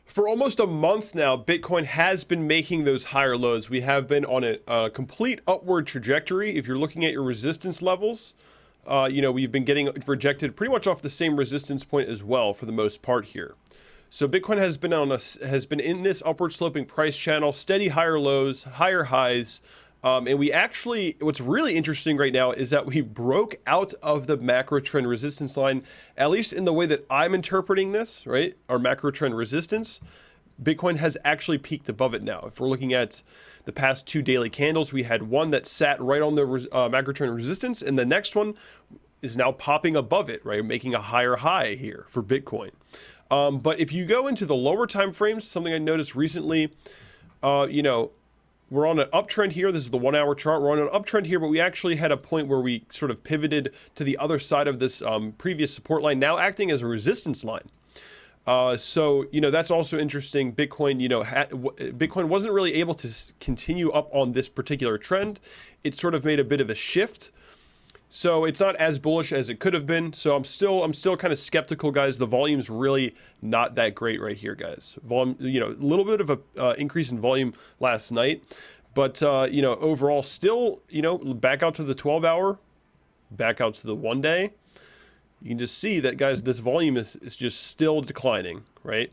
For almost a month now, Bitcoin has been making those higher lows. We have been on a complete upward trajectory. If you're looking at your resistance levels, we've been getting rejected pretty much off the same resistance point as well for the most part here. So Bitcoin has been in this upward sloping price channel, steady higher lows, higher highs. And we actually, what's really interesting right now is that we broke out of the macro trend resistance line, at least in the way that I'm interpreting this, right? Our macro trend resistance, Bitcoin has actually peaked above it now. If we're looking at the past 2 daily candles, we had one that sat right on the macro trend resistance, and the next one is now popping above it, right? Making a higher high here for Bitcoin. But if you go into the lower time frames, something I noticed recently, we're on an uptrend here. This is the 1 hour chart. We're on an uptrend here, but we actually had a point where we sort of pivoted to the other side of this previous support line, now acting as a resistance line. So that's also interesting. Bitcoin, Bitcoin wasn't really able to continue up on this particular trend. It sort of made a bit of a shift. So it's not as bullish as it could have been. So I'm still kind of skeptical, guys. The volume's really not that great right here, guys. Volume, a little bit of a increase in volume last night, but overall still, back out to the 12-hour, back out to the 1 day. You can just see that, guys, this volume is just still declining, right?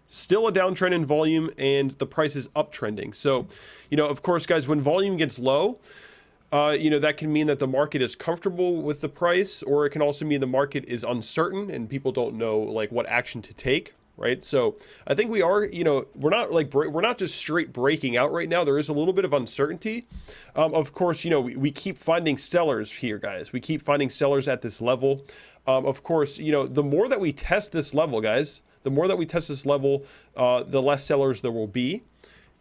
Still a downtrend in volume, and the price is uptrending. So, of course, guys, when volume gets low, that can mean that the market is comfortable with the price, or it can also mean the market is uncertain and people don't know like what action to take, right? So I think we are, we're not just straight breaking out right now. There is a little bit of uncertainty. Of course, we keep finding sellers here, guys. We keep finding sellers at this level. Of course, the more that we test this level, guys, the less sellers there will be.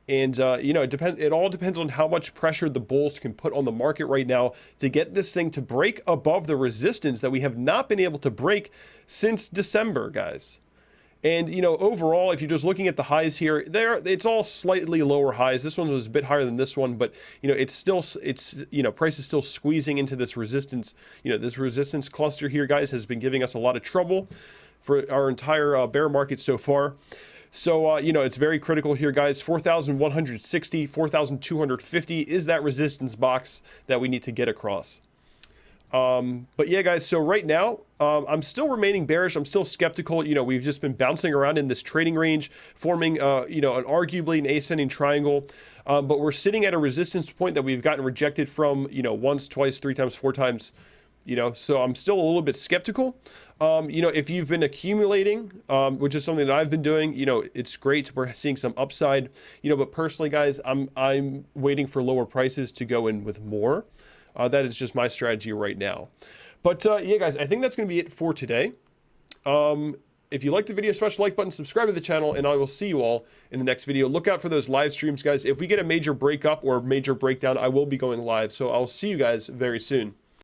And, it all depends on how much pressure the bulls can put on the market right now to get this thing to break above the resistance that we have not been able to break since December, guys. And, overall, if you're just looking at the highs here, it's all slightly lower highs. This one was a bit higher than this one, but, price is still squeezing into this resistance. This resistance cluster here, guys, has been giving us a lot of trouble for our entire bear market so far. So, it's very critical here, guys. 4,160, 4,250 is that resistance box that we need to get across. But yeah, guys, so right now, I'm still remaining bearish. I'm still skeptical. We've just been bouncing around in this trading range, forming, arguably an ascending triangle. But we're sitting at a resistance point that we've gotten rejected from, once, twice, 3 times, 4 times. So I'm still a little bit skeptical. If you've been accumulating, which is something that I've been doing, it's great. We're seeing some upside, but personally, guys, I'm waiting for lower prices to go in with more. That is just my strategy right now. But yeah, guys, I think that's going to be it for today. If you like the video, smash the like button, subscribe to the channel, and I will see you all in the next video. Look out for those live streams, guys. If we get a major breakup or major breakdown, I will be going live. So I'll see you guys very soon.